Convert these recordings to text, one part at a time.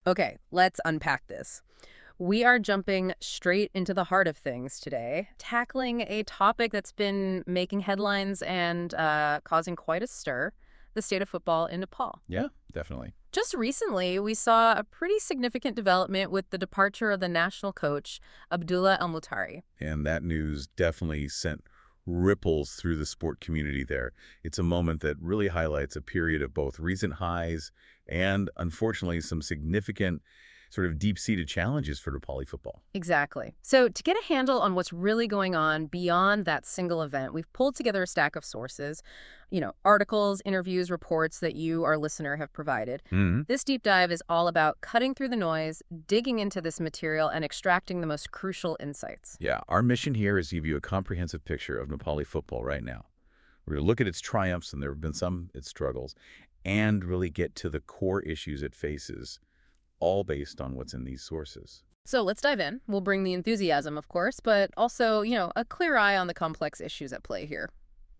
Okay, let's unpack this. We are jumping straight into the heart of things today, tackling a topic that's been making headlines and causing quite a stir, the state of football in Nepal. Yeah, definitely. Just recently, we saw a pretty significant development with the departure of the national coach, Abdullah Al-Mutari. And that news definitely sent ripples through the sport community there. It's a moment that really highlights a period of both recent highs and, unfortunately, some significant sort of deep-seated challenges for Nepali football. Exactly. So to get a handle on what's really going on beyond that single event, we've pulled together a stack of sources, articles, interviews, reports that you, our listener, have provided. Hmm. This deep dive is all about cutting through the noise, digging into this material, and extracting the most crucial insights. Yeah, our mission here is to give you a comprehensive picture of Nepali football right now. We're going to look at its triumphs, and there have been some its struggles, and really get to the core issues it faces, all based on what's in these sources. So let's dive in. We'll bring the enthusiasm, of course, but also, a clear eye on the complex issues at play here.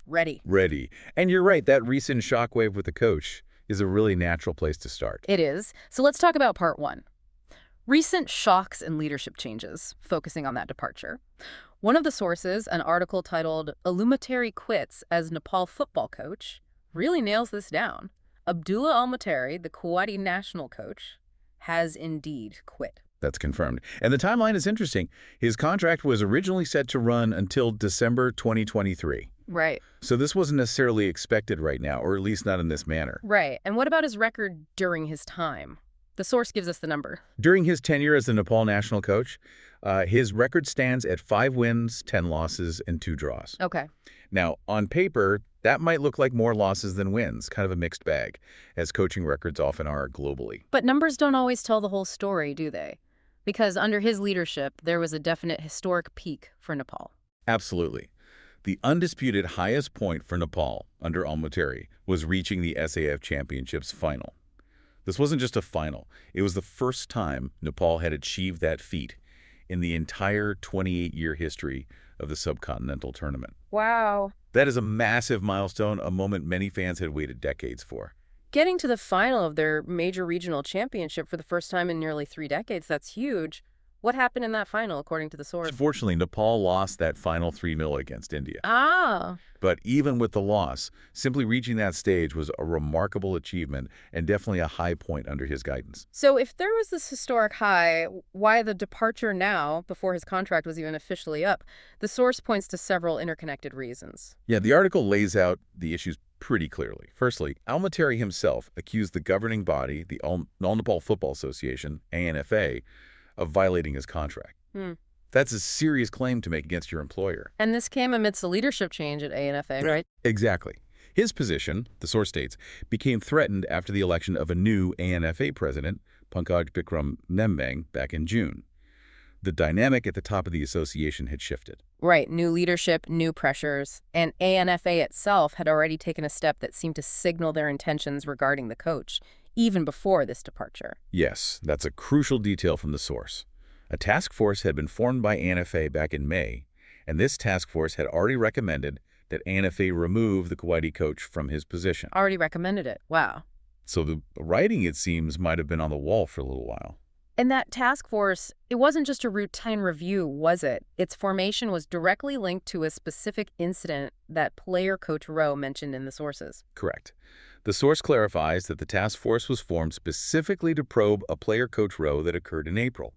Ready. Ready. And you're right, that recent shockwave with the coach is a really natural place to start. It is. So let's talk about part one. Recent shocks and leadership changes, focusing on that departure. One of the sources, an article titled Al-Mutari Quits as Nepal Football Coach, really nails this down. Abdullah Al-Mutari, the Kuwaiti national coach, has indeed quit. That's confirmed. And the timeline is interesting. His contract was originally set to run until December 2023. Right. So this wasn't necessarily expected right now, or at least not in this manner. Right. And what about his record during his time? The source gives us the number. During his tenure as the Nepal national coach, his record stands at 5 wins, 10 losses, and 2 draws. Okay. Now, on paper, that might look like more losses than wins, kind of a mixed bag, as coaching records often are globally. But numbers don't always tell the whole story, do they? Because under his leadership, there was a definite historic peak for Nepal. Absolutely. The undisputed highest point for Nepal under Al-Mutari was reaching the SAF Championships final. This wasn't just a final. It was the first time Nepal had achieved that feat in the entire 28-year history of the subcontinental tournament. Wow. That is a massive milestone, a moment many fans had waited decades for. Getting to the final of their major regional championship for the first time in nearly 3 decades, that's huge. What happened in that final, according to the source? Unfortunately, Nepal lost that final 3-0 against India. Ah. But even with the loss, simply reaching that stage was a remarkable achievement and definitely a high point under his guidance. So if there was this historic high, why the departure now, before his contract was even officially up? The source points to several interconnected reasons. Yeah, the article lays out the issues pretty clearly. Firstly, Al-Mutari himself accused the governing body, the All-Nepal Football Association, ANFA, of violating his contract. That's a serious claim to make against your employer. And this came amidst a leadership change at ANFA, right? Exactly. His position, the source states, became threatened after the election of a new ANFA president, Pankaj Bikram Nembang, back in June. The dynamic at the top of the association had shifted. Right, new leadership, new pressures, and ANFA itself had already taken a step that seemed to signal their intentions regarding the coach, even before this departure. Yes, that's a crucial detail from the source. A task force had been formed by ANFA back in May, and this task force had already recommended that ANFA remove the Kuwaiti coach from his position. Already recommended it. Wow. So the writing, it seems, might have been on the wall for a little while. And that task force, it wasn't just a routine review, was it? Its formation was directly linked to a specific incident that player coach Rowe mentioned in the sources. Correct. The source clarifies that the task force was formed specifically to probe a player coach Rowe that occurred in April.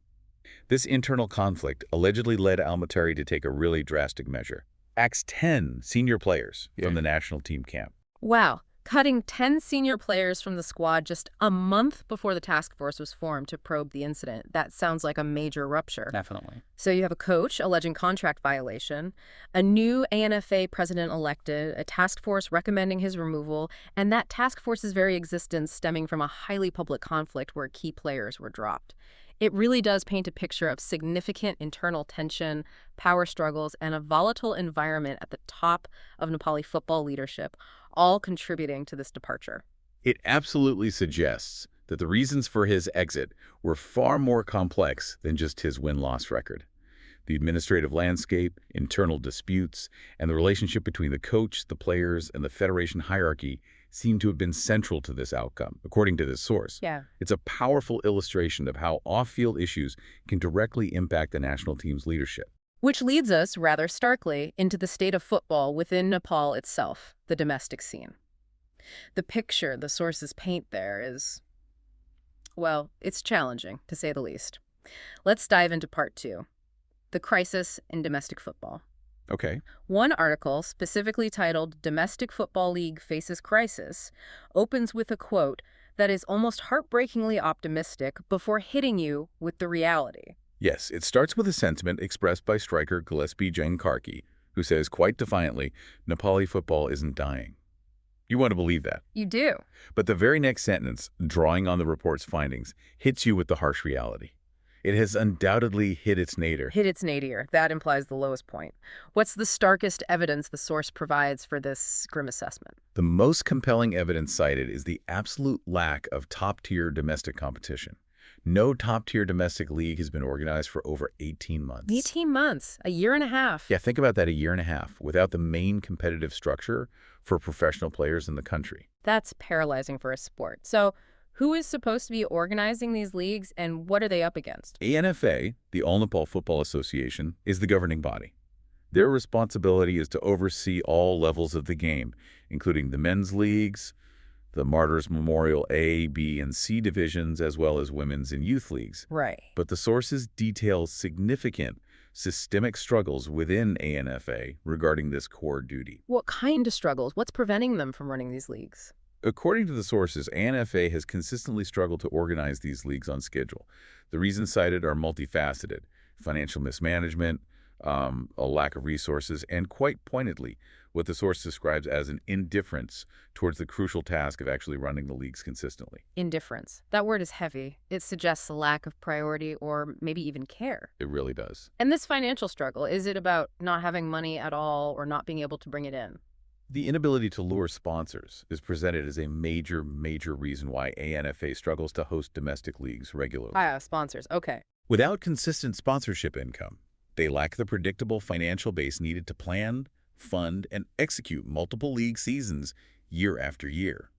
This internal conflict allegedly led Al-Mutari to take a really drastic measure. Axe 10 senior players from the national team camp. Wow. Cutting 10 senior players from the squad just a month before the task force was formed to probe the incident. That sounds like a major rupture. Definitely. So you have a coach alleging contract violation, a new ANFA president elected, a task force recommending his removal, and that task force's very existence stemming from a highly public conflict where key players were dropped. It really does paint a picture of significant internal tension, power struggles, and a volatile environment at the top of Nepali football leadership, all contributing to this departure. It absolutely suggests that the reasons for his exit were far more complex than just his win-loss record. The administrative landscape, internal disputes, and the relationship between the coach, the players, and the federation hierarchy seem to have been central to this outcome, according to this source. Yeah. It's a powerful illustration of how off-field issues can directly impact the national team's leadership. Which leads us, rather starkly, into the state of football within Nepal itself, the domestic scene. The picture the sources paint there is, well, it's challenging, to say the least. Let's dive into part 2, the crisis in domestic football. Okay. One article, specifically titled Domestic Football League Faces Crisis, opens with a quote that is almost heartbreakingly optimistic before hitting you with the reality. Yes, it starts with a sentiment expressed by striker Gillespie Jane-Karki, who says quite defiantly, Nepali football isn't dying. You want to believe that. You do. But the very next sentence, drawing on the report's findings, hits you with the harsh reality. It has undoubtedly hit its nadir. Hit its nadir. That implies the lowest point. What's the starkest evidence the source provides for this grim assessment? The most compelling evidence cited is the absolute lack of top-tier domestic competition. No top-tier domestic league has been organized for over 18 months. 18 months, a year and a half. Yeah, think about that, a year and a half, without the main competitive structure for professional players in the country. That's paralyzing for a sport. So who is supposed to be organizing these leagues, and what are they up against? ANFA, the All Nepal Football Association, is the governing body. Their responsibility is to oversee all levels of the game, including the men's leagues, the Martyrs Memorial A, B, and C divisions, as well as women's and youth leagues. Right. But the sources detail significant systemic struggles within ANFA regarding this core duty. What kind of struggles? What's preventing them from running these leagues? According to the sources, ANFA has consistently struggled to organize these leagues on schedule. The reasons cited are multifaceted: financial mismanagement, a lack of resources, and quite pointedly, what the source describes as an indifference towards the crucial task of actually running the leagues consistently. Indifference. That word is heavy. It suggests a lack of priority or maybe even care. It really does. And this financial struggle, is it about not having money at all or not being able to bring it in? The inability to lure sponsors is presented as a major reason why ANFA struggles to host domestic leagues regularly. Sponsors. Okay. Without consistent sponsorship income, they lack the predictable financial base needed to plan, fund, and execute multiple league seasons year after year.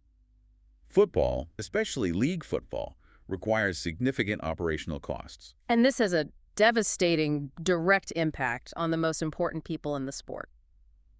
Football, especially league football, requires significant operational costs. And this has a devastating direct impact on the most important people in the sport.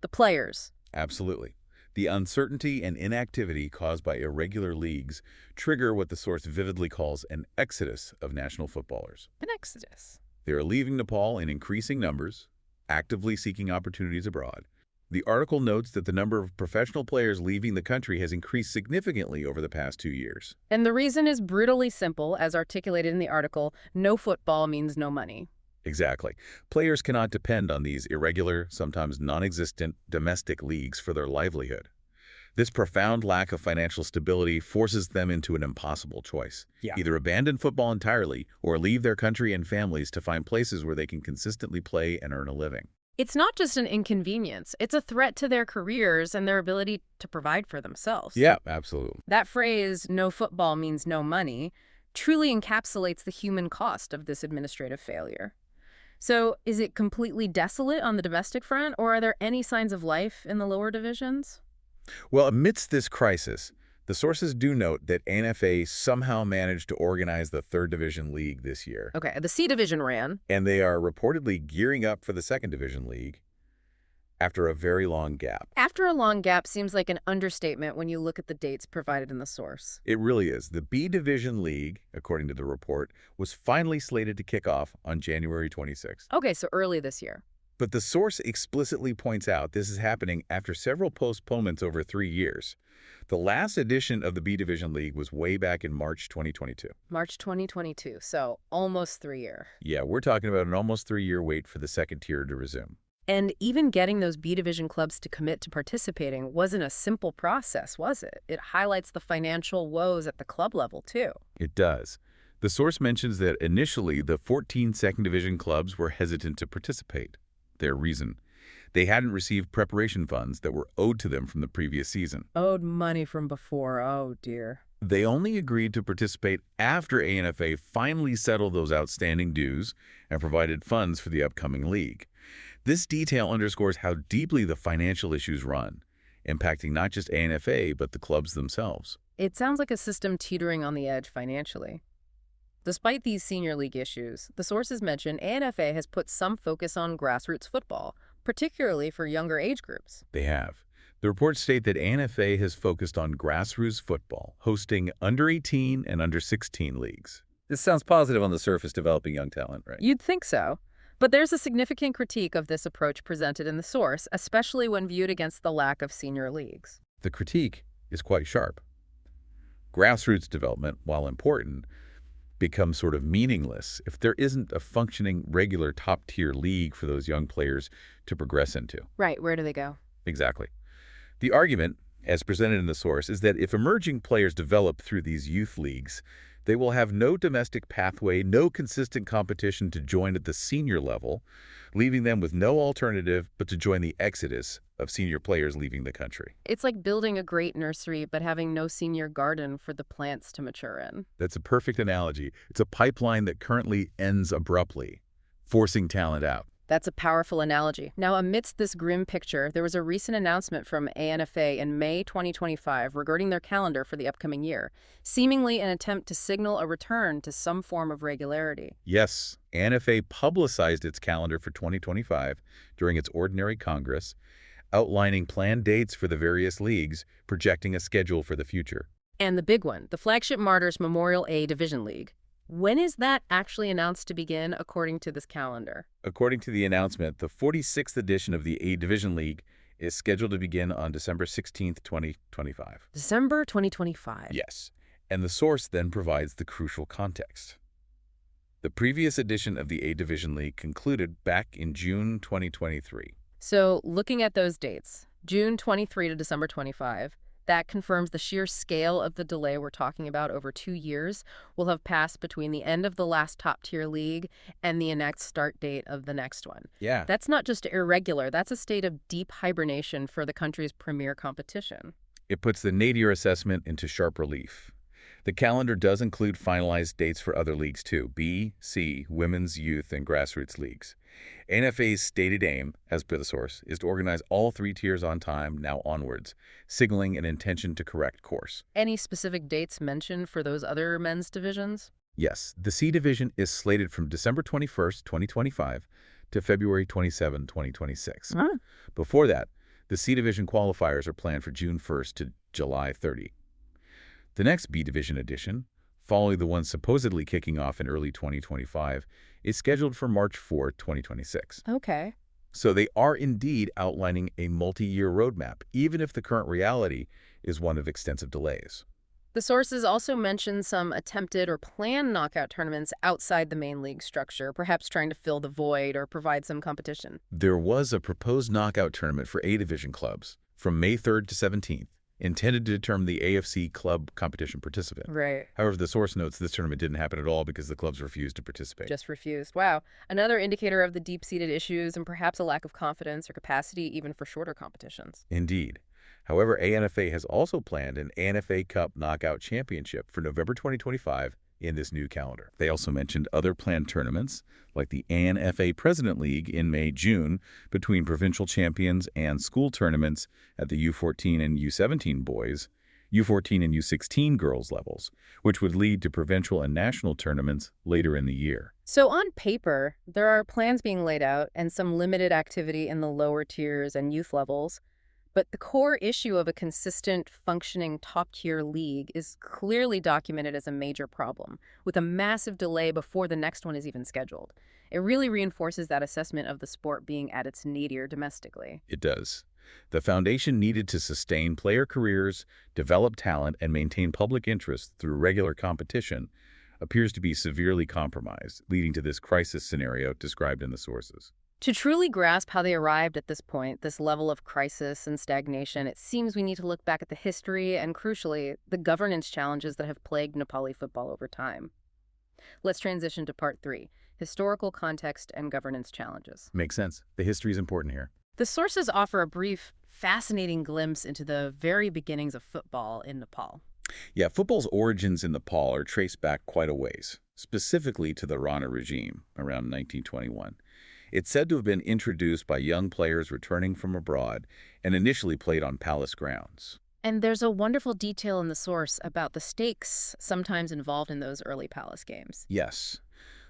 The players. Absolutely. The uncertainty and inactivity caused by irregular leagues trigger what the source vividly calls an exodus of national footballers. An exodus. They are leaving Nepal in increasing numbers, actively seeking opportunities abroad. The article notes that the number of professional players leaving the country has increased significantly over the past 2 years. And the reason is brutally simple, as articulated in the article: no football means no money. Exactly. Players cannot depend on these irregular, sometimes non-existent domestic leagues for their livelihood. This profound lack of financial stability forces them into an impossible choice. Yeah. Either abandon football entirely or leave their country and families to find places where they can consistently play and earn a living. It's not just an inconvenience. It's a threat to their careers and their ability to provide for themselves. Yeah, absolutely. That phrase, no football means no money, truly encapsulates the human cost of this administrative failure. So is it completely desolate on the domestic front, or are there any signs of life in the lower divisions? Well, amidst this crisis, the sources do note that ANFA somehow managed to organize the 3rd Division League this year. Okay, the C division ran. And they are reportedly gearing up for the 2nd Division League after a very long gap. After a long gap seems like an understatement when you look at the dates provided in the source. It really is. The B Division League, according to the report, was finally slated to kick off on January 26th. Okay, so early this year. But the source explicitly points out this is happening after several postponements over 3 years. The last edition of the B Division League was way back in March 2022. March 2022, so almost 3 years. Yeah, we're talking about an almost 3-year wait for the 2nd tier to resume. And even getting those B division clubs to commit to participating wasn't a simple process, was it? It highlights the financial woes at the club level, too. It does. The source mentions that initially the 14 2nd Division clubs were hesitant to participate. Their reason: they hadn't received preparation funds that were owed to them from the previous season. Owed money from before, oh dear. They only agreed to participate after ANFA finally settled those outstanding dues and provided funds for the upcoming league. This detail underscores how deeply the financial issues run. impacting not just ANFA, but the clubs themselves. It sounds like a system teetering on the edge financially. Despite these senior league issues, the sources mention ANFA has put some focus on grassroots football, particularly for younger age groups. They have. The reports state that ANFA has focused on grassroots football, hosting under-18 and under-16 leagues. This sounds positive on the surface, developing young talent, right? You'd think so. But there's a significant critique of this approach presented in the source, especially when viewed against the lack of senior leagues. The critique is quite sharp. Grassroots development, while important, becomes sort of meaningless if there isn't a functioning, regular top-tier league for those young players to progress into. Right, where do they go? Exactly. The argument, as presented in the source, is that if emerging players develop through these youth leagues, they will have no domestic pathway, no consistent competition to join at the senior level, leaving them with no alternative but to join the exodus of senior players leaving the country. It's like building a great nursery but having no senior garden for the plants to mature in. That's a perfect analogy. It's a pipeline that currently ends abruptly, forcing talent out. That's a powerful analogy. Now, amidst this grim picture, there was a recent announcement from ANFA in May 2025 regarding their calendar for the upcoming year, seemingly an attempt to signal a return to some form of regularity. Yes, ANFA publicized its calendar for 2025 during its ordinary Congress, outlining planned dates for the various leagues, projecting a schedule for the future. And the big one, the flagship Martyrs Memorial A Division League. When is that actually announced to begin according to this calendar? According to the announcement, the 46th edition of the A Division League is scheduled to begin on December 16th, 2025. December 2025. Yes, and the source then provides the crucial context. The previous edition of the A Division League concluded back in June 2023. So, looking at those dates, June 23 to December 25, that confirms the sheer scale of the delay we're talking about over 2 years will have passed between the end of the last top-tier league and the next start date of the next one. Yeah. That's not just irregular, that's a state of deep hibernation for the country's premier competition. It puts the nadir assessment into sharp relief. The calendar does include finalized dates for other leagues too, B, C, women's, youth, and grassroots leagues. ANFA's stated aim, as per the source, is to organize all 3 tiers on time, now onwards, signaling an intention to correct course. Any specific dates mentioned for those other men's divisions? Yes, the C division is slated from December 21st, 2025 to February 27, 2026. Huh? Before that, the C division qualifiers are planned for June 1st to July 30. The next B division edition, following the one supposedly kicking off in early 2025, is scheduled for March 4, 2026. Okay. So they are indeed outlining a multi-year roadmap, even if the current reality is one of extensive delays. The sources also mention some attempted or planned knockout tournaments outside the main league structure, perhaps trying to fill the void or provide some competition. There was a proposed knockout tournament for A division clubs from May 3rd to 17th, intended to determine the AFC club competition participant. Right. However, the source notes this tournament didn't happen at all because the clubs refused to participate. Just refused. Wow. Another indicator of the deep-seated issues and perhaps a lack of confidence or capacity even for shorter competitions. Indeed. However, ANFA has also planned an ANFA Cup Knockout Championship for November 2025 in this new calendar. They also mentioned other planned tournaments, like the ANFA President League in May-June between provincial champions and school tournaments at the U14 and U17 boys, U14 and U16 girls levels, which would lead to provincial and national tournaments later in the year. So on paper, there are plans being laid out and some limited activity in the lower tiers and youth levels. But the core issue of a consistent, functioning top-tier league is clearly documented as a major problem, with a massive delay before the next one is even scheduled. It really reinforces that assessment of the sport being at its nadir domestically. It does. The foundation needed to sustain player careers, develop talent, and maintain public interest through regular competition appears to be severely compromised, leading to this crisis scenario described in the sources. To truly grasp how they arrived at this point, this level of crisis and stagnation, it seems we need to look back at the history and, crucially, the governance challenges that have plagued Nepali football over time. Let's transition to part 3, historical context and governance challenges. Makes sense. The history is important here. The sources offer a brief, fascinating glimpse into the very beginnings of football in Nepal. Yeah, football's origins in Nepal are traced back quite a ways, specifically to the Rana regime around 1921. It's said to have been introduced by young players returning from abroad and initially played on palace grounds. And there's a wonderful detail in the source about the stakes sometimes involved in those early palace games. Yes,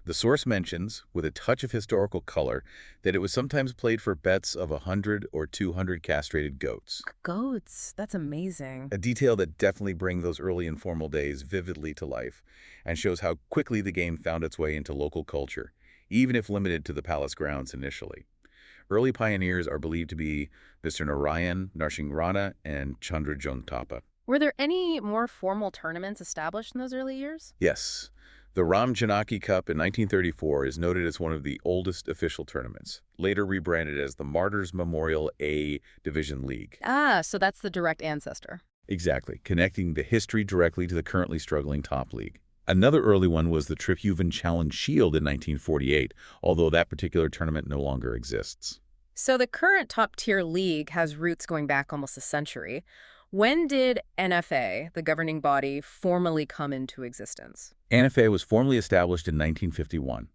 the source mentions, with a touch of historical color, that it was sometimes played for bets of 100 or 200 castrated goats. Goats, that's amazing. A detail that definitely brings those early informal days vividly to life and shows how quickly the game found its way into local culture, even if limited to the palace grounds initially. Early pioneers are believed to be Mr. Narayan, Narsingh and Chandrajung Thapa. Were there any more formal tournaments established in those early years? Yes, the Ram Janaki Cup in 1934 is noted as one of the oldest official tournaments, later rebranded as the Martyrs Memorial A Division League. Ah, so that's the direct ancestor. Exactly, connecting the history directly to the currently struggling top league. Another early one was the Triphuvan Challenge Shield in 1948, although that particular tournament no longer exists. So the current top-tier league has roots going back almost a century. When did NFA, the governing body, formally come into existence? NFA was formally established in 1951.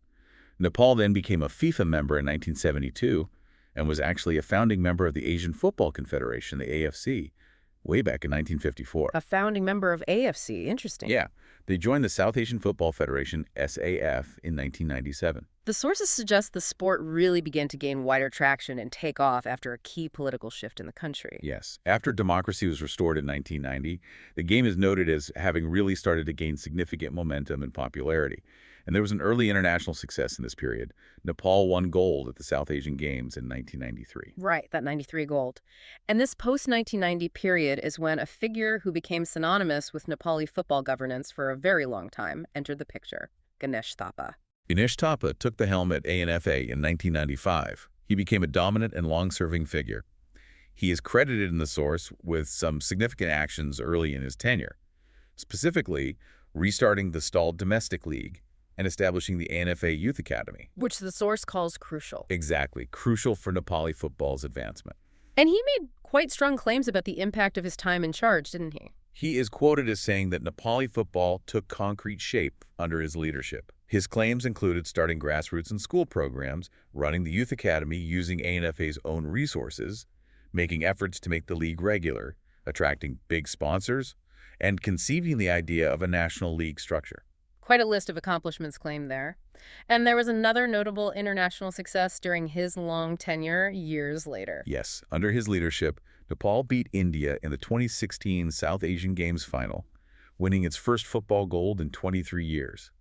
Nepal then became a FIFA member in 1972 and was actually a founding member of the Asian Football Confederation, the AFC, way back in 1954. A founding member of AFC. Interesting. Yeah, they joined the South Asian Football Federation, SAF, in 1997. The sources suggest the sport really began to gain wider traction and take off after a key political shift in the country. Yes, after democracy was restored in 1990, the game is noted as having really started to gain significant momentum and popularity. And there was an early international success in this period. Nepal won gold at the South Asian Games in 1993. Right, that 93 gold. And this post-1990 period is when a figure who became synonymous with Nepali football governance for a very long time entered the picture, Ganesh Thapa. Ganesh Thapa took the helm at ANFA in 1995. He became a dominant and long-serving figure. He is credited in the source with some significant actions early in his tenure, specifically restarting the stalled domestic league and establishing the ANFA Youth Academy. Which the source calls crucial. Exactly, crucial for Nepali football's advancement. And he made quite strong claims about the impact of his time in charge, didn't he? He is quoted as saying that Nepali football took concrete shape under his leadership. His claims included starting grassroots and school programs, running the youth academy using ANFA's own resources, making efforts to make the league regular, attracting big sponsors, and conceiving the idea of a national league structure. Quite a list of accomplishments claimed there. And there was another notable international success during his long tenure years later. Yes, under his leadership, Nepal beat India in the 2016 South Asian Games final, winning its first football gold in 23 years.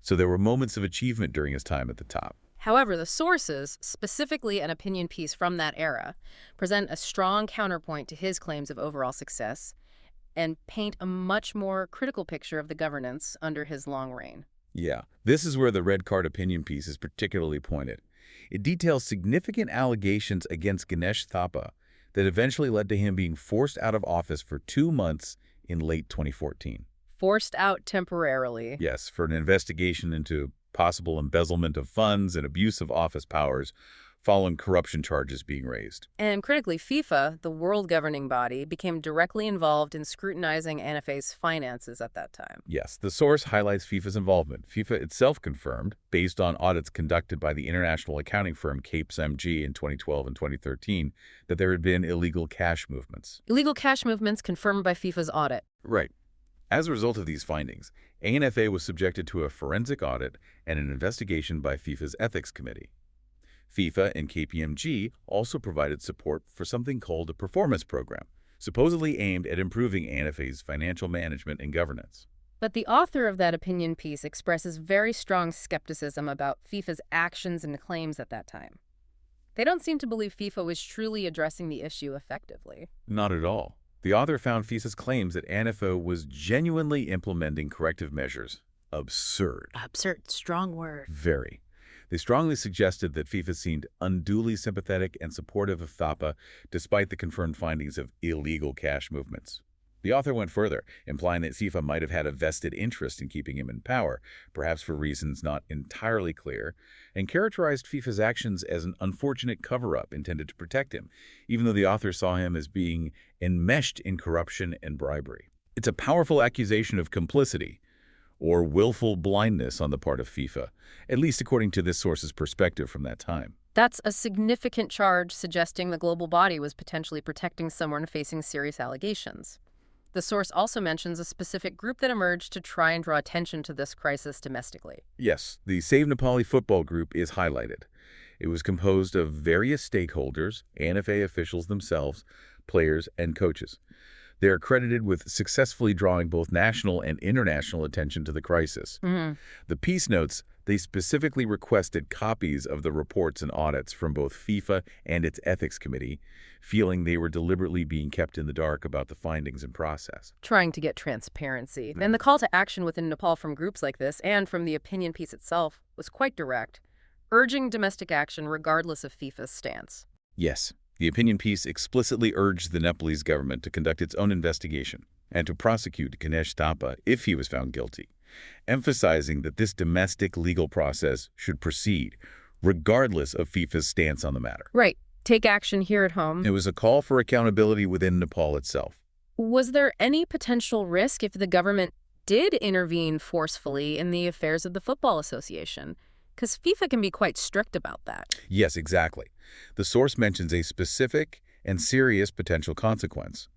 So there were moments of achievement during his time at the top. However, the sources, specifically an opinion piece from that era, present a strong counterpoint to his claims of overall success and paint a much more critical picture of the governance under his long reign. Yeah, this is where the red card opinion piece is particularly pointed. It details significant allegations against Ganesh Thapa that eventually led to him being forced out of office for 2 months in late 2014. Forced out temporarily. Yes, for an investigation into possible embezzlement of funds and abuse of office powers following corruption charges being raised. And critically, FIFA, the world governing body, became directly involved in scrutinizing NFA's finances at that time. Yes, the source highlights FIFA's involvement. FIFA itself confirmed, based on audits conducted by the international accounting firm KPMG in 2012 and 2013, that there had been illegal cash movements. Illegal cash movements confirmed by FIFA's audit. Right. As a result of these findings, ANFA was subjected to a forensic audit and an investigation by FIFA's Ethics Committee. FIFA and KPMG also provided support for something called a performance program, supposedly aimed at improving ANFA's financial management and governance. But the author of that opinion piece expresses very strong skepticism about FIFA's actions and claims at that time. They don't seem to believe FIFA was truly addressing the issue effectively. Not at all. The author found FIFA's claims that ANFA was genuinely implementing corrective measures absurd. Absurd, strong word. Very. They strongly suggested that FIFA seemed unduly sympathetic and supportive of Thapa despite the confirmed findings of illegal cash movements. The author went further, implying that FIFA might have had a vested interest in keeping him in power, perhaps for reasons not entirely clear, and characterized FIFA's actions as an unfortunate cover-up intended to protect him, even though the author saw him as being enmeshed in corruption and bribery. It's a powerful accusation of complicity, or willful blindness on the part of FIFA, at least according to this source's perspective from that time. That's a significant charge suggesting the global body was potentially protecting someone facing serious allegations. The source also mentions a specific group that emerged to try and draw attention to this crisis domestically. Yes, the Save Nepali Football Group is highlighted. It was composed of various stakeholders, ANFA officials themselves, players, and coaches. They are credited with successfully drawing both national and international attention to the crisis. Hmm. The piece notes they specifically requested copies of the reports and audits from both FIFA and its ethics committee, feeling they were deliberately being kept in the dark about the findings and process. Trying to get transparency. And the call to action within Nepal from groups like this and from the opinion piece itself was quite direct, urging domestic action regardless of FIFA's stance. Yes, the opinion piece explicitly urged the Nepalese government to conduct its own investigation and to prosecute Ganesh Thapa if he was found guilty, emphasizing that this domestic legal process should proceed, regardless of FIFA's stance on the matter. Right. Take action here at home. It was a call for accountability within Nepal itself. Was there any potential risk if the government did intervene forcefully in the affairs of the Football Association? Because FIFA can be quite strict about that. Yes, exactly. The source mentions a specific and serious potential consequence.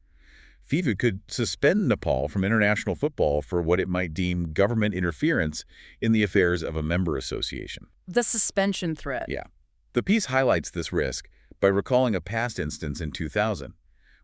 FIFA could suspend Nepal from international football for what it might deem government interference in the affairs of a member association. The suspension threat. Yeah. The piece highlights this risk by recalling a past instance in 2000,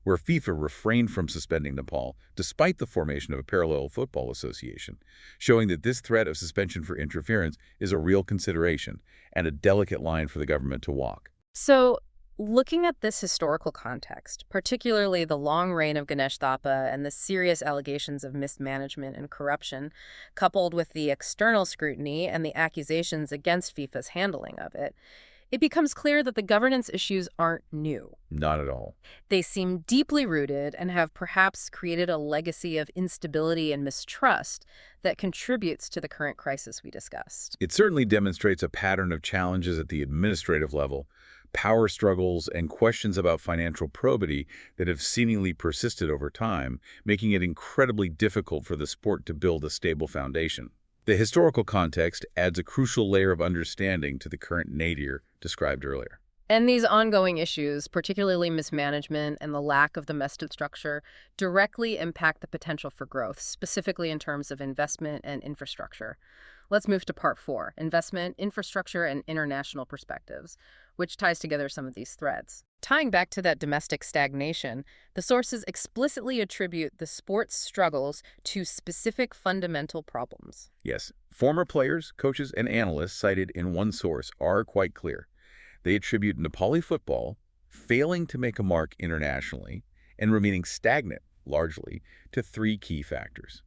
where FIFA refrained from suspending Nepal despite the formation of a parallel football association, showing that this threat of suspension for interference is a real consideration and a delicate line for the government to walk. So, looking at this historical context, particularly the long reign of Ganesh Thapa and the serious allegations of mismanagement and corruption, coupled with the external scrutiny and the accusations against FIFA's handling of it, it becomes clear that the governance issues aren't new. Not at all. They seem deeply rooted and have perhaps created a legacy of instability and mistrust that contributes to the current crisis we discussed. It certainly demonstrates a pattern of challenges at the administrative level, power struggles, and questions about financial probity that have seemingly persisted over time, making it incredibly difficult for the sport to build a stable foundation. The historical context adds a crucial layer of understanding to the current nadir described earlier. And these ongoing issues, particularly mismanagement and the lack of domestic structure, directly impact the potential for growth, specifically in terms of investment and infrastructure. Let's move to part 4, investment, infrastructure, and international perspectives, which ties together some of these threads. Tying back to that domestic stagnation, the sources explicitly attribute the sport's struggles to specific fundamental problems. Yes, former players, coaches, and analysts cited in one source are quite clear. They attribute Nepali football failing to make a mark internationally and remaining stagnant, largely, to 3 key factors: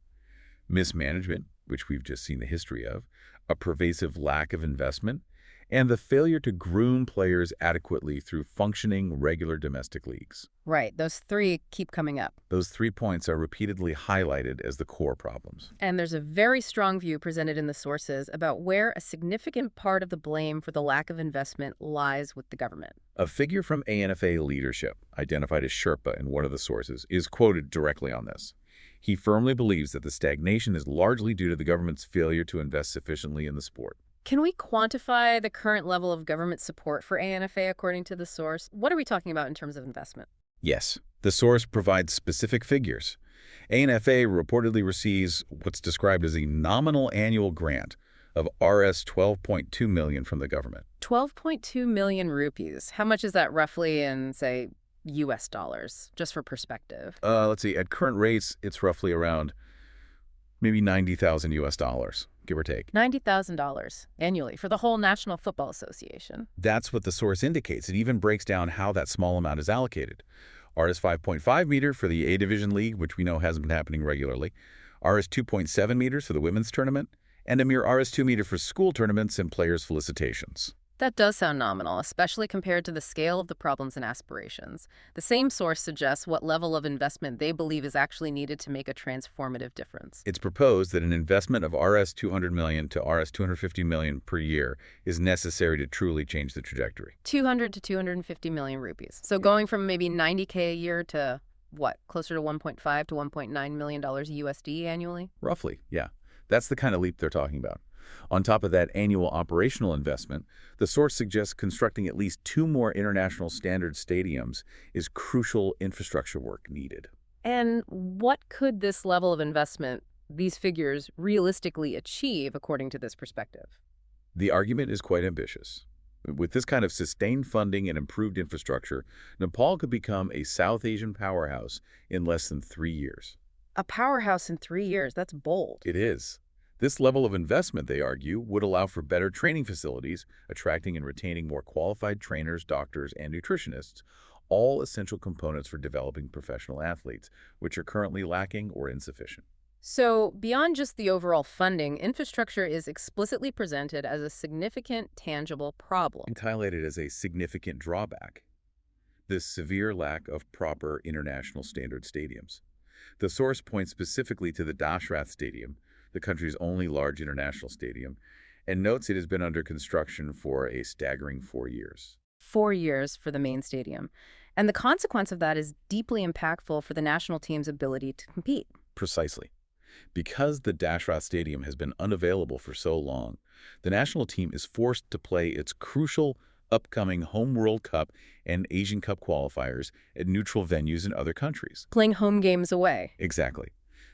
mismanagement, which we've just seen the history of, a pervasive lack of investment, and the failure to groom players adequately through functioning regular domestic leagues. Right, those 3 keep coming up. Those 3 points are repeatedly highlighted as the core problems. And there's a very strong view presented in the sources about where a significant part of the blame for the lack of investment lies with the government. A figure from ANFA leadership, identified as Sherpa in one of the sources, is quoted directly on this. He firmly believes that the stagnation is largely due to the government's failure to invest sufficiently in the sport. Can we quantify the current level of government support for ANFA according to the source? What are we talking about in terms of investment? Yes, the source provides specific figures. ANFA reportedly receives what's described as a nominal annual grant of Rs 12.2 million from the government. 12.2 million rupees. How much is that roughly in, say, US dollars, just for perspective? Let's see, at current rates, it's roughly around maybe 90,000 US dollars, give or take. $90,000 annually for the whole National Football Association. That's what the source indicates. It even breaks down how that small amount is allocated. Rs 5.5 meter for the A Division League, which we know hasn't been happening regularly, Rs 2.7 meters for the women's tournament, and a mere Rs 2 meter for school tournaments and players' felicitations. That does sound nominal, especially compared to the scale of the problems and aspirations. The same source suggests what level of investment they believe is actually needed to make a transformative difference. It's proposed that an investment of Rs 200 million to Rs 250 million per year is necessary to truly change the trajectory. 200 to 250 million rupees. So going from maybe 90K a year to what, closer to 1.5 to 1.9 million dollars USD annually? Roughly, yeah. That's the kind of leap they're talking about. On top of that annual operational investment, the source suggests constructing at least 2 more international standard stadiums is crucial infrastructure work needed. And what could this level of investment, these figures, realistically achieve according to this perspective? The argument is quite ambitious. With this kind of sustained funding and improved infrastructure, Nepal could become a South Asian powerhouse in less than 3 years. A powerhouse in 3 years, that's bold. It is. This level of investment, they argue, would allow for better training facilities, attracting and retaining more qualified trainers, doctors, and nutritionists, all essential components for developing professional athletes, which are currently lacking or insufficient. So, beyond just the overall funding, infrastructure is explicitly presented as a significant, tangible problem. It's highlighted as a significant drawback, this severe lack of proper international standard stadiums. The source points specifically to the Dashrath Stadium, the country's only large international stadium, and notes it has been under construction for a staggering 4 years. 4 years for the main stadium. And the consequence of that is deeply impactful for the national team's ability to compete. Precisely. Because the Dashrath Stadium has been unavailable for so long, the national team is forced to play its crucial upcoming Home World Cup and Asian Cup qualifiers at neutral venues in other countries. Playing home games away. Exactly.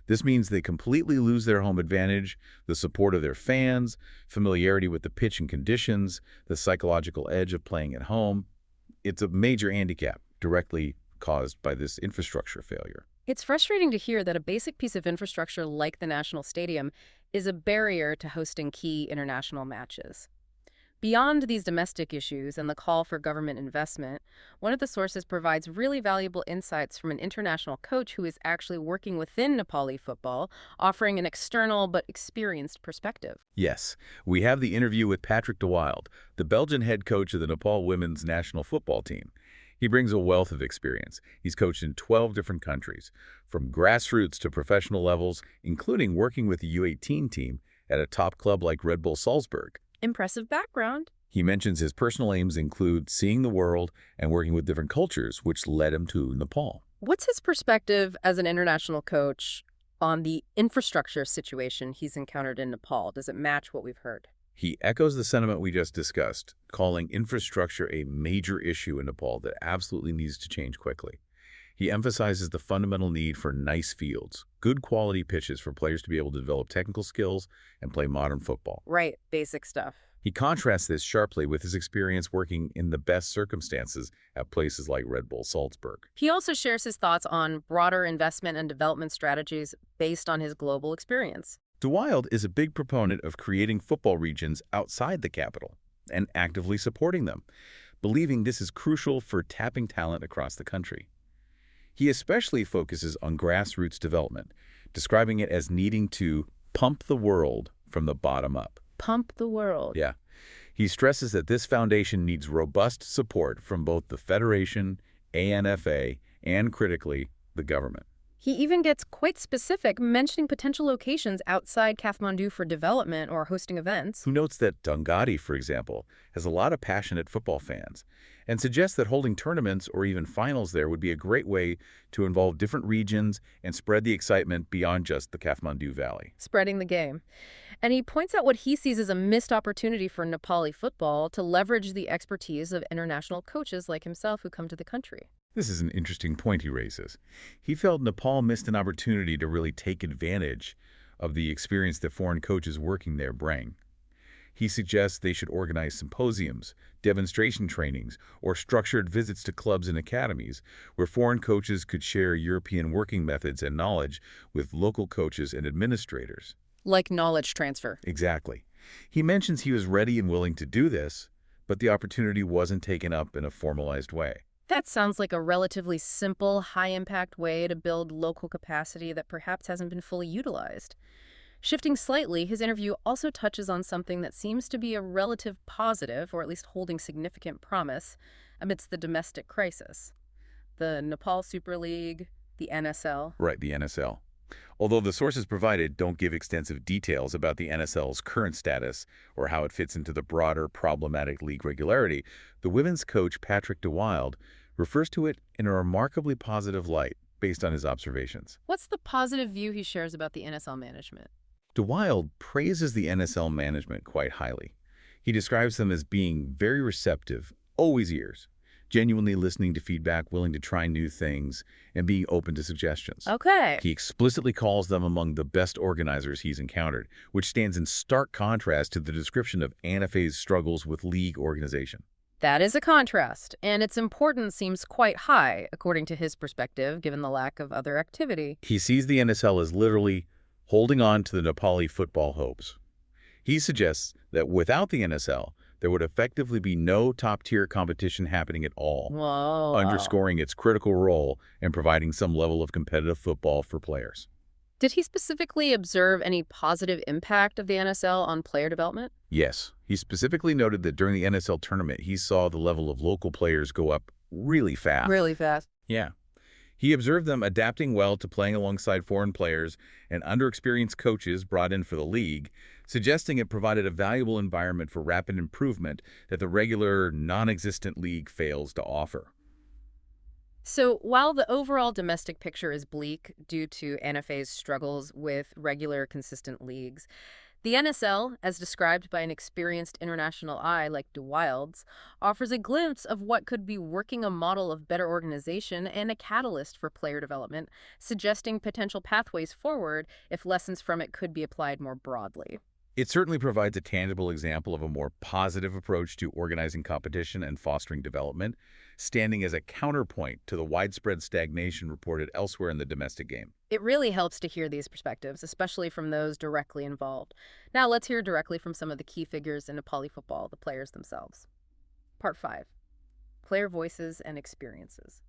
This means they completely lose their home advantage, the support of their fans, familiarity with the pitch and conditions, the psychological edge of playing at home. It's a major handicap directly caused by this infrastructure failure. It's frustrating to hear that a basic piece of infrastructure like the National Stadium is a barrier to hosting key international matches. Beyond these domestic issues and the call for government investment, one of the sources provides really valuable insights from an international coach who is actually working within Nepali football, offering an external but experienced perspective. Yes, we have the interview with Patrick de Wilde, the Belgian head coach of the Nepal women's national football team. He brings a wealth of experience. He's coached in 12 different countries, from grassroots to professional levels, including working with the U18 team at a top club like Red Bull Salzburg. Impressive background. He mentions his personal aims include seeing the world and working with different cultures, which led him to Nepal. What's his perspective as an international coach on the infrastructure situation he's encountered in Nepal? Does it match what we've heard? He echoes the sentiment we just discussed, calling infrastructure a major issue in Nepal that absolutely needs to change quickly. He emphasizes the fundamental need for nice fields, good quality pitches for players to be able to develop technical skills and play modern football. Right, basic stuff. He contrasts this sharply with his experience working in the best circumstances at places like Red Bull Salzburg. He also shares his thoughts on broader investment and development strategies based on his global experience. De Wilde is a big proponent of creating football regions outside the capital and actively supporting them, believing this is crucial for tapping talent across the country. He especially focuses on grassroots development, describing it as needing to pump the world from the bottom up. Pump the world. Yeah. He stresses that this foundation needs robust support from both the Federation, ANFA, and critically, the government. He even gets quite specific, mentioning potential locations outside Kathmandu for development or hosting events. Who notes that Dungadi, for example, has a lot of passionate football fans and suggests that holding tournaments or even finals there would be a great way to involve different regions and spread the excitement beyond just the Kathmandu Valley. Spreading the game. And he points out what he sees as a missed opportunity for Nepali football to leverage the expertise of international coaches like himself who come to the country. This is an interesting point he raises. He felt Nepal missed an opportunity to really take advantage of the experience that foreign coaches working there bring. He suggests they should organize symposiums, demonstration trainings, or structured visits to clubs and academies where foreign coaches could share European working methods and knowledge with local coaches and administrators. Like knowledge transfer. Exactly. He mentions he was ready and willing to do this, but the opportunity wasn't taken up in a formalized way. That sounds like a relatively simple, high-impact way to build local capacity that perhaps hasn't been fully utilized. Shifting slightly, his interview also touches on something that seems to be a relative positive, or at least holding significant promise, amidst the domestic crisis. The Nepal Super League, the NSL. Right, the NSL. Although the sources provided don't give extensive details about the NSL's current status or how it fits into the broader problematic league regularity, the women's coach Patrick de Wilde refers to it in a remarkably positive light based on his observations. What's the positive view he shares about the NSL management? DeWild praises the NSL management quite highly. He describes them as being very receptive, always ears, genuinely listening to feedback, willing to try new things, and being open to suggestions. Okay. He explicitly calls them among the best organizers he's encountered, which stands in stark contrast to the description of NFA's struggles with league organization. That is a contrast, and its importance seems quite high, according to his perspective, given the lack of other activity. He sees the NSL as literally holding on to the Nepali football hopes. He suggests that without the NSL, there would effectively be no top-tier competition happening at all, Whoa. underscoring its critical role in providing some level of competitive football for players. Did he specifically observe any positive impact of the NSL on player development? Yes, he specifically noted that during the NSL tournament, he saw the level of local players go up really fast. Really fast. Yeah. He observed them adapting well to playing alongside foreign players and underexperienced coaches brought in for the league, suggesting it provided a valuable environment for rapid improvement that the regular, non-existent league fails to offer. So, while the overall domestic picture is bleak due to NFA's struggles with regular, consistent leagues, the NSL, as described by an experienced international eye like DeWild's, offers a glimpse of what could be working a model of better organization and a catalyst for player development, suggesting potential pathways forward if lessons from it could be applied more broadly. It certainly provides a tangible example of a more positive approach to organizing competition and fostering development, standing as a counterpoint to the widespread stagnation reported elsewhere in the domestic game. It really helps to hear these perspectives, especially from those directly involved. Now let's hear directly from some of the key figures in Nepali football, the players themselves. Part 5. Player voices and experiences.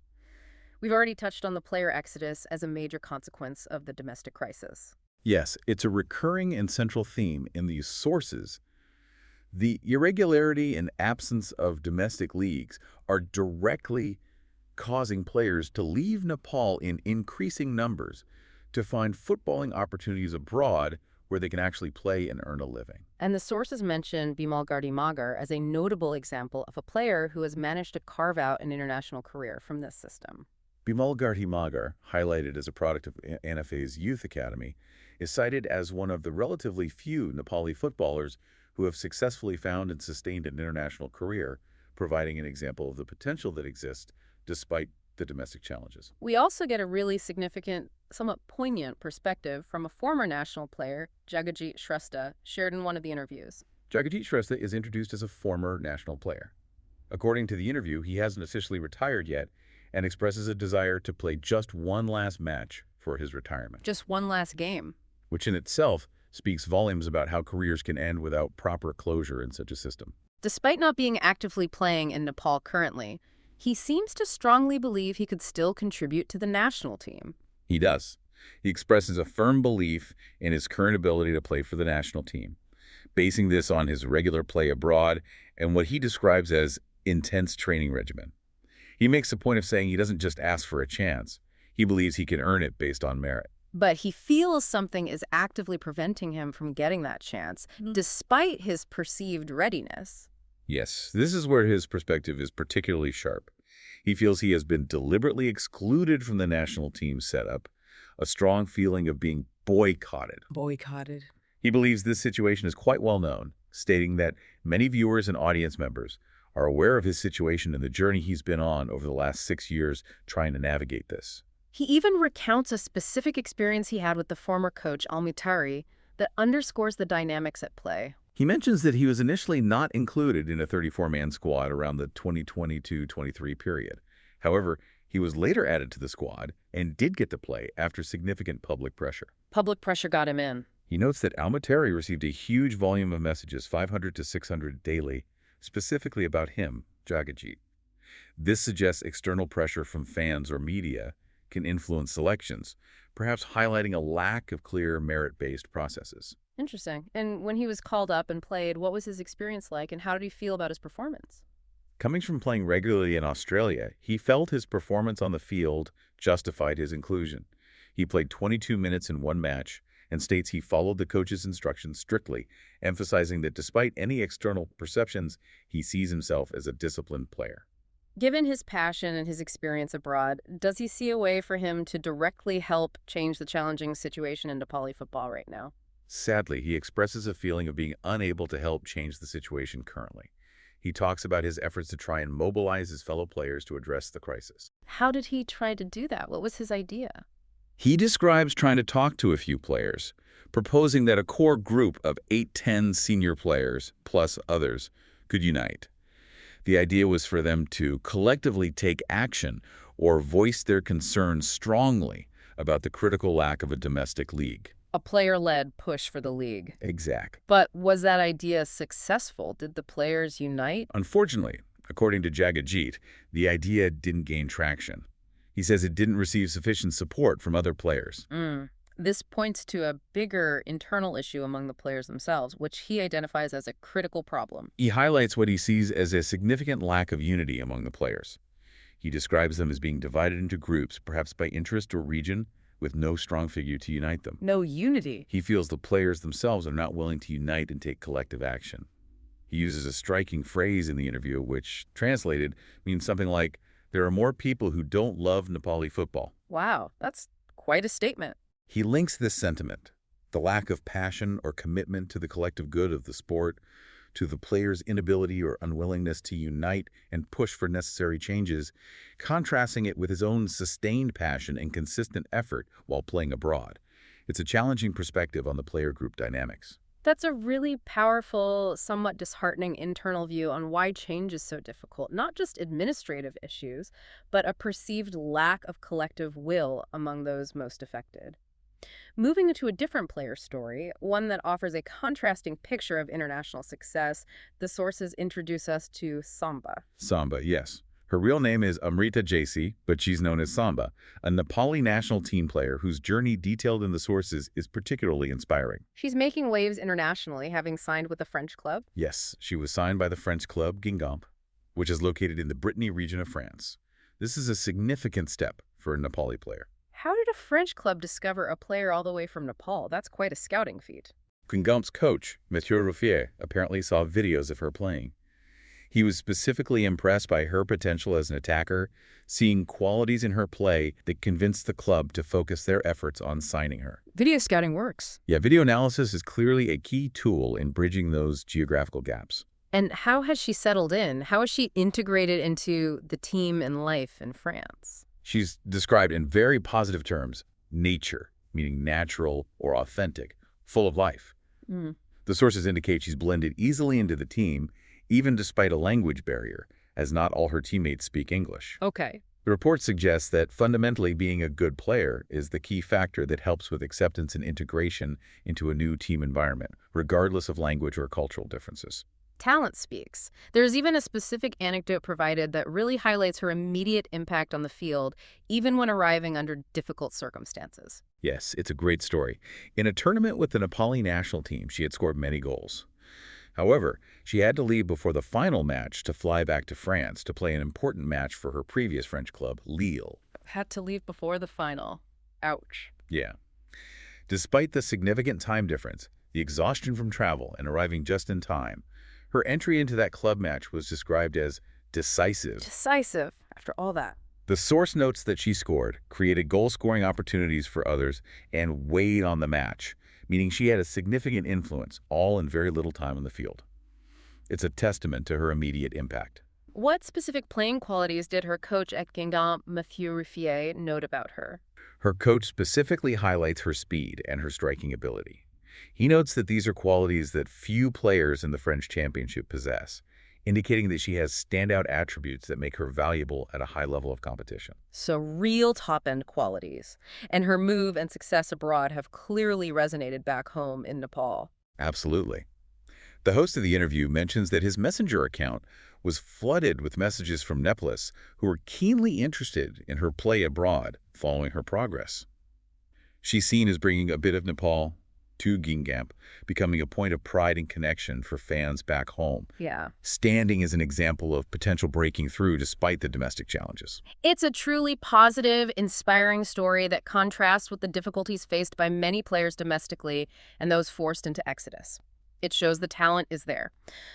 We've already touched on the player exodus as a major consequence of the domestic crisis. Yes, it's a recurring and central theme in these sources. The irregularity and absence of domestic leagues are directly causing players to leave Nepal in increasing numbers to find footballing opportunities abroad where they can actually play and earn a living. And the sources mention Bimal Gardi Magar as a notable example of a player who has managed to carve out an international career from this system. Bimal Garhi Magar, highlighted as a product of NFA's Youth Academy, is cited as one of the relatively few Nepali footballers who have successfully found and sustained an international career, providing an example of the potential that exists despite the domestic challenges. We also get a really significant, somewhat poignant perspective from a former national player, Jagajit Shrestha, shared in one of the interviews. Jagajit Shrestha is introduced as a former national player. According to the interview, he hasn't officially retired yet and expresses a desire to play just one last match for his retirement, Just one last game. which in itself speaks volumes about how careers can end without proper closure in such a system. Despite not being actively playing in Nepal currently, he seems to strongly believe he could still contribute to the national team. He does. He expresses a firm belief in his current ability to play for the national team, basing this on his regular play abroad and what he describes as intense training regimen. He makes a point of saying he doesn't just ask for a chance. He believes he can earn it based on merit. But he feels something is actively preventing him from getting that chance, despite his perceived readiness. Yes, this is where his perspective is particularly sharp. He feels he has been deliberately excluded from the national team setup, a strong feeling of being boycotted. Boycotted. He believes this situation is quite well known, stating that many viewers and audience members are aware of his situation and the journey he's been on over the last 6 years trying to navigate this. He even recounts a specific experience he had with the former coach, Almitari, that underscores the dynamics at play. He mentions that he was initially not included in a 34-man squad around the 2022-23 period. However, he was later added to the squad and did get to play after significant public pressure. Public pressure got him in. He notes that Almitari received a huge volume of messages, 500 to 600 daily, specifically about him, Jagajit. This suggests external pressure from fans or media can influence selections, perhaps highlighting a lack of clear merit-based processes. Interesting. And when he was called up and played, what was his experience like, and how did he feel about his performance? Coming from playing regularly in Australia, he felt his performance on the field justified his inclusion. He played 22 minutes in one match and states he followed the coach's instructions strictly, emphasizing that despite any external perceptions, he sees himself as a disciplined player. Given his passion and his experience abroad, does he see a way for him to directly help change the challenging situation in Nepali football right now? Sadly, he expresses a feeling of being unable to help change the situation currently. He talks about his efforts to try and mobilize his fellow players to address the crisis. How did he try to do that? What was his idea? He describes trying to talk to a few players, proposing that a core group of 8-10 senior players, plus others, could unite. The idea was for them to collectively take action or voice their concerns strongly about the critical lack of a domestic league. A player-led push for the league. Exact. But was that idea successful? Did the players unite? Unfortunately, according to Jagajit, the idea didn't gain traction. He says it didn't receive sufficient support from other players. This points to a bigger internal issue among the players themselves, which he identifies as a critical problem. He highlights what he sees as a significant lack of unity among the players. He describes them as being divided into groups, perhaps by interest or region, with no strong figure to unite them. No unity. He feels the players themselves are not willing to unite and take collective action. He uses a striking phrase in the interview, which, translated, means something like, "There are more people who don't love Nepali football." Wow, that's quite a statement. He links this sentiment, the lack of passion or commitment to the collective good of the sport, to the players' inability or unwillingness to unite and push for necessary changes, contrasting it with his own sustained passion and consistent effort while playing abroad. It's a challenging perspective on the player group dynamics. That's a really powerful, somewhat disheartening internal view on why change is so difficult. Not just administrative issues, but a perceived lack of collective will among those most affected. Moving into a different player story, one that offers a contrasting picture of international success, the sources introduce us to Samba. Samba, yes. Her real name is Amrita Jaisi, but she's known as Samba, a Nepali national team player whose journey detailed in the sources is particularly inspiring. She's making waves internationally, having signed with a French club. Yes, she was signed by the French club Guingamp, which is located in the Brittany region of France. This is a significant step for a Nepali player. How did a French club discover a player all the way from Nepal? That's quite a scouting feat. Guingamp's coach, Mathieu Ruffier, apparently saw videos of her playing. He was specifically impressed by her potential as an attacker, seeing qualities in her play that convinced the club to focus their efforts on signing her. Video scouting works. Yeah, video analysis is clearly a key tool in bridging those geographical gaps. And how has she settled in? How has she integrated into the team and life in France? She's described in very positive terms, nature, meaning natural or authentic, full of life. The sources indicate she's blended easily into the team, even despite a language barrier, as not all her teammates speak English. Okay. The report suggests that fundamentally being a good player is the key factor that helps with acceptance and integration into a new team environment, regardless of language or cultural differences. Talent speaks. There's even a specific anecdote provided that really highlights her immediate impact on the field, even when arriving under difficult circumstances. Yes, it's a great story. In a tournament with the Nepali national team, she had scored many goals. However, she had to leave before the final match to fly back to France to play an important match for her previous French club, Lille. Had to leave before the final. Ouch. Yeah. Despite the significant time difference, the exhaustion from travel, and arriving just in time, her entry into that club match was described as decisive. Decisive, after all that. The source notes that she scored, created goal-scoring opportunities for others, and weighed on the match, meaning she had a significant influence, all in very little time on the field. It's a testament to her immediate impact. What specific playing qualities did her coach at Guingamp, Mathieu Ruffier, note about her? Her coach specifically highlights her speed and her striking ability. He notes that these are qualities that few players in the French championship possess, indicating that she has standout attributes that make her valuable at a high level of competition. So real top-end qualities. And her move and success abroad have clearly resonated back home in Nepal. Absolutely. The host of the interview mentions that his Messenger account was flooded with messages from Nepalese who were keenly interested in her play abroad following her progress. She's seen as bringing a bit of Nepal to Guingamp, becoming a point of pride and connection for fans back home. Yeah. Standing as an example of potential breaking through despite the domestic challenges. It's a truly positive, inspiring story that contrasts with the difficulties faced by many players domestically and those forced into exodus. It shows the talent is there.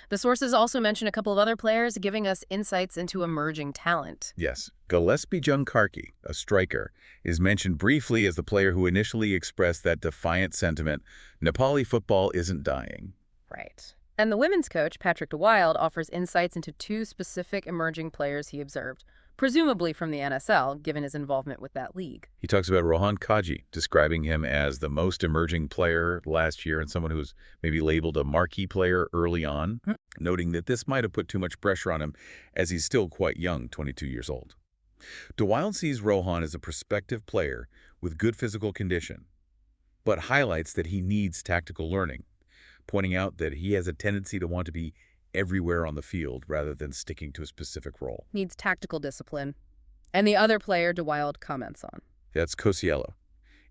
The sources also mention a couple of other players, giving us insights into emerging talent. Yes, Gillespie Junkarki, a striker, is mentioned briefly as the player who initially expressed that defiant sentiment, Nepali football isn't dying. Right. And the women's coach, Patrick DeWild, offers insights into two specific emerging players he observed, presumably from the NSL, given his involvement with that league. He talks about Rohan Kaji, describing him as the most emerging player last year and someone who was maybe labeled a marquee player early on, noting that this might have put too much pressure on him as he's still quite young, 22 years old. DeWild sees Rohan as a prospective player with good physical condition, but highlights that he needs tactical learning, pointing out that he has a tendency to want to be everywhere on the field rather than sticking to a specific role. Needs tactical discipline. And the other player DeWild comments on. That's Kosiello.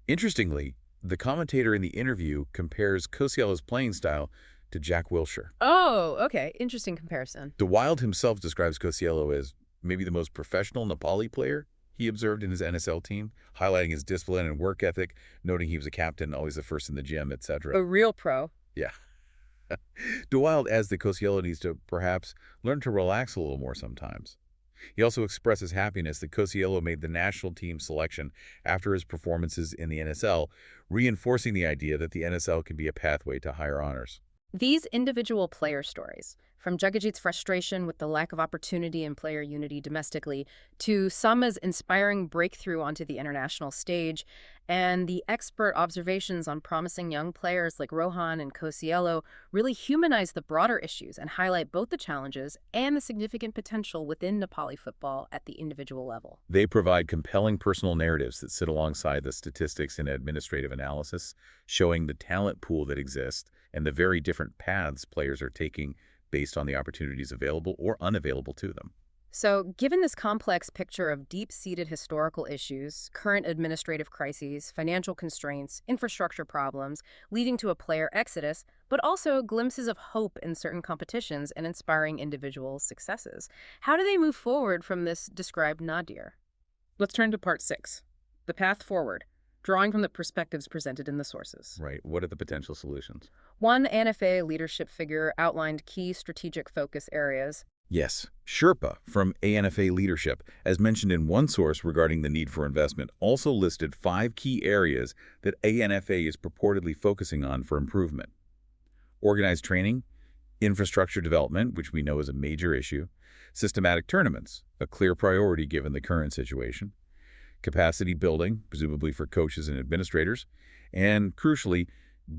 Interestingly, the commentator in the interview compares Kosiello's playing style to Jack Wilshere. Oh, okay. Interesting comparison. DeWild himself describes Kosiello as maybe the most professional Nepali player he observed in his NSL team, highlighting his discipline and work ethic, noting he was a captain, always the first in the gym, etc. A real pro. Yeah. DeWild adds that Kosiello needs to perhaps learn to relax a little more sometimes. He also expresses happiness that Kosiello made the national team selection after his performances in the NSL, reinforcing the idea that the NSL can be a pathway to higher honors. These individual player stories, from Jagajit's frustration with the lack of opportunity and player unity domestically, to Sama's inspiring breakthrough onto the international stage, and the expert observations on promising young players like Rohan and Kosiello, really humanize the broader issues and highlight both the challenges and the significant potential within Nepali football at the individual level. They provide compelling personal narratives that sit alongside the statistics and administrative analysis, showing the talent pool that exists and the very different paths players are taking based on the opportunities available or unavailable to them. So, given this complex picture of deep-seated historical issues, current administrative crises, financial constraints, infrastructure problems, leading to a player exodus, but also glimpses of hope in certain competitions and inspiring individual successes, how do they move forward from this described nadir? Let's turn to part 6, the path forward, drawing from the perspectives presented in the sources. Right. What are the potential solutions? One ANFA leadership figure outlined key strategic focus areas. Yes, Sherpa from ANFA Leadership, as mentioned in one source regarding the need for investment, also listed 5 key areas that ANFA is purportedly focusing on for improvement. Organized training, infrastructure development, which we know is a major issue, systematic tournaments, a clear priority given the current situation, capacity building, presumably for coaches and administrators, and, crucially,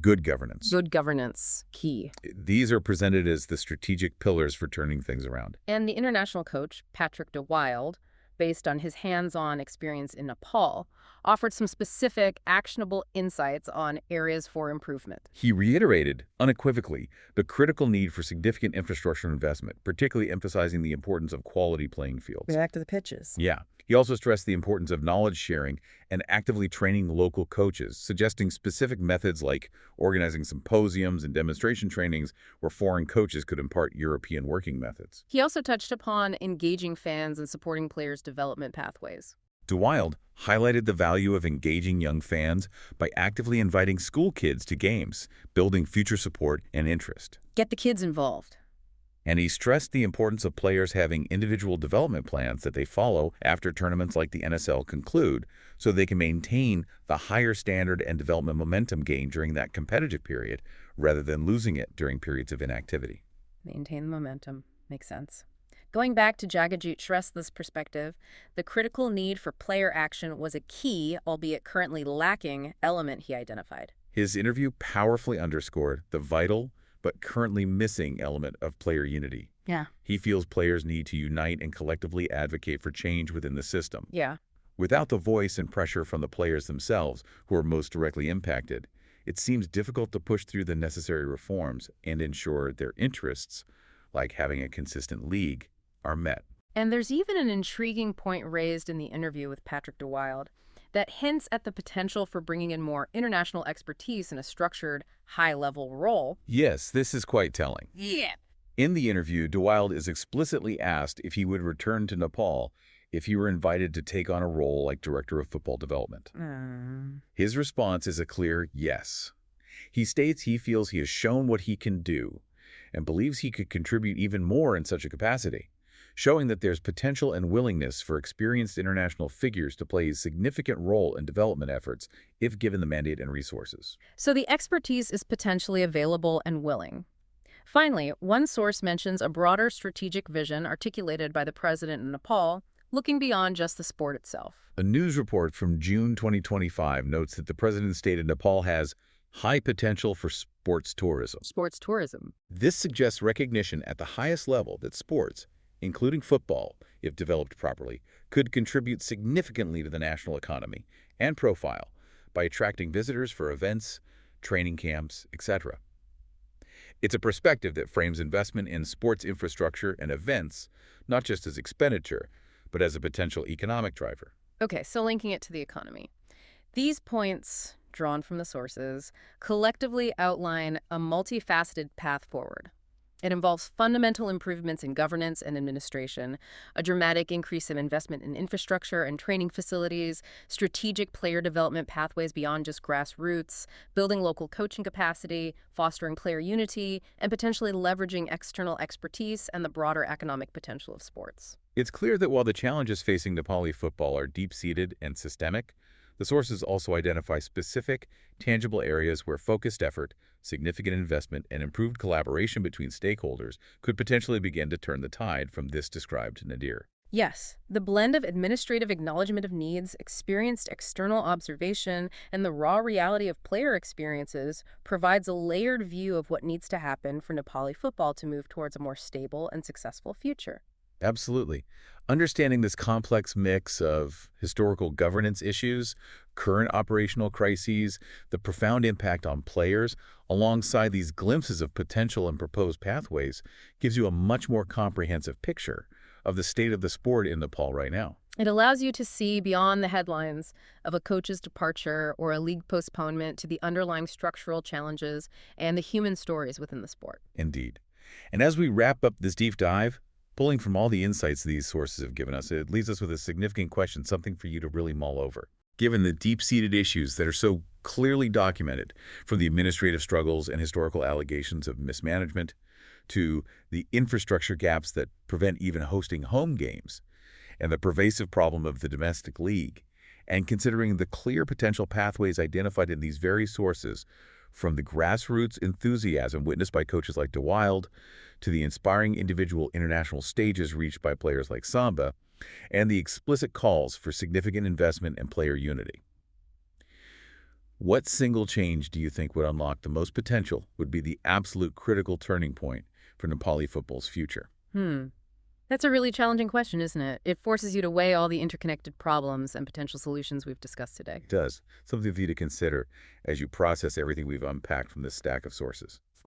good governance. Good governance, key. These are presented as the strategic pillars for turning things around. And the international coach, Patrick DeWild, based on his hands-on experience in Nepal, offered some specific, actionable insights on areas for improvement. He reiterated, unequivocally, the critical need for significant infrastructure investment, particularly emphasizing the importance of quality playing fields. Back to the pitches. Yeah. He also stressed the importance of knowledge sharing and actively training local coaches, suggesting specific methods like organizing symposiums and demonstration trainings where foreign coaches could impart European working methods. He also touched upon engaging fans and supporting players' development pathways. DeWild highlighted the value of engaging young fans by actively inviting school kids to games, building future support and interest. Get the kids involved. And he stressed the importance of players having individual development plans that they follow after tournaments like the NSL conclude so they can maintain the higher standard and development momentum gained during that competitive period rather than losing it during periods of inactivity. Maintain the momentum. Makes sense. Going back to Jagajit Shrestha's perspective, the critical need for player action was a key, albeit currently lacking, element he identified. His interview powerfully underscored the vital but currently missing element of player unity. Yeah. He feels players need to unite and collectively advocate for change within the system. Yeah. Without the voice and pressure from the players themselves, who are most directly impacted, it seems difficult to push through the necessary reforms and ensure their interests, like having a consistent league, are met. And there's even an intriguing point raised in the interview with Patrick DeWild that hints at the potential for bringing in more international expertise in a structured, high-level role. Yes, this is quite telling. Yeah. In the interview, DeWild is explicitly asked if he would return to Nepal if he were invited to take on a role like Director of Football Development. His response is a clear yes. He states he feels he has shown what he can do and believes he could contribute even more in such a capacity, showing that there's potential and willingness for experienced international figures to play a significant role in development efforts if given the mandate and resources. So the expertise is potentially available and willing. Finally, one source mentions a broader strategic vision articulated by the president in Nepal, looking beyond just the sport itself. A news report from June 2025 notes that the president stated Nepal has high potential for sports tourism. Sports tourism. This suggests recognition at the highest level that sports, including football, if developed properly, could contribute significantly to the national economy and profile by attracting visitors for events, training camps, etc. It's a perspective that frames investment in sports infrastructure and events not just as expenditure, but as a potential economic driver. Okay, so linking it to the economy. These points, drawn from the sources, collectively outline a multifaceted path forward. It involves fundamental improvements in governance and administration, a dramatic increase in investment in infrastructure and training facilities, strategic player development pathways beyond just grassroots, building local coaching capacity, fostering player unity, and potentially leveraging external expertise and the broader economic potential of sports. It's clear that while the challenges facing Nepali football are deep-seated and systemic, the sources also identify specific, tangible areas where focused effort, significant investment, and improved collaboration between stakeholders could potentially begin to turn the tide from this described nadir. Yes, the blend of administrative acknowledgement of needs, experienced external observation, and the raw reality of player experiences provides a layered view of what needs to happen for Nepali football to move towards a more stable and successful future. Absolutely. Understanding this complex mix of historical governance issues, current operational crises, the profound impact on players, alongside these glimpses of potential and proposed pathways, gives you a much more comprehensive picture of the state of the sport in Nepal right now. It allows you to see beyond the headlines of a coach's departure or a league postponement to the underlying structural challenges and the human stories within the sport. Indeed. And as we wrap up this deep dive, pulling from all the insights these sources have given us, it leaves us with a significant question, something for you to really mull over. Given the deep-seated issues that are so clearly documented, from the administrative struggles and historical allegations of mismanagement to the infrastructure gaps that prevent even hosting home games, and the pervasive problem of the domestic league, and considering the clear potential pathways identified in these very sources, from the grassroots enthusiasm witnessed by coaches like DeWild to the inspiring individual international stages reached by players like Samba, and the explicit calls for significant investment and player unity. What single change do you think would unlock the most potential, would be the absolute critical turning point for Nepali football's future? That's a really challenging question, isn't it? It forces you to weigh all the interconnected problems and potential solutions we've discussed today. It does. Something for you to consider as you process everything we've unpacked from this stack of sources.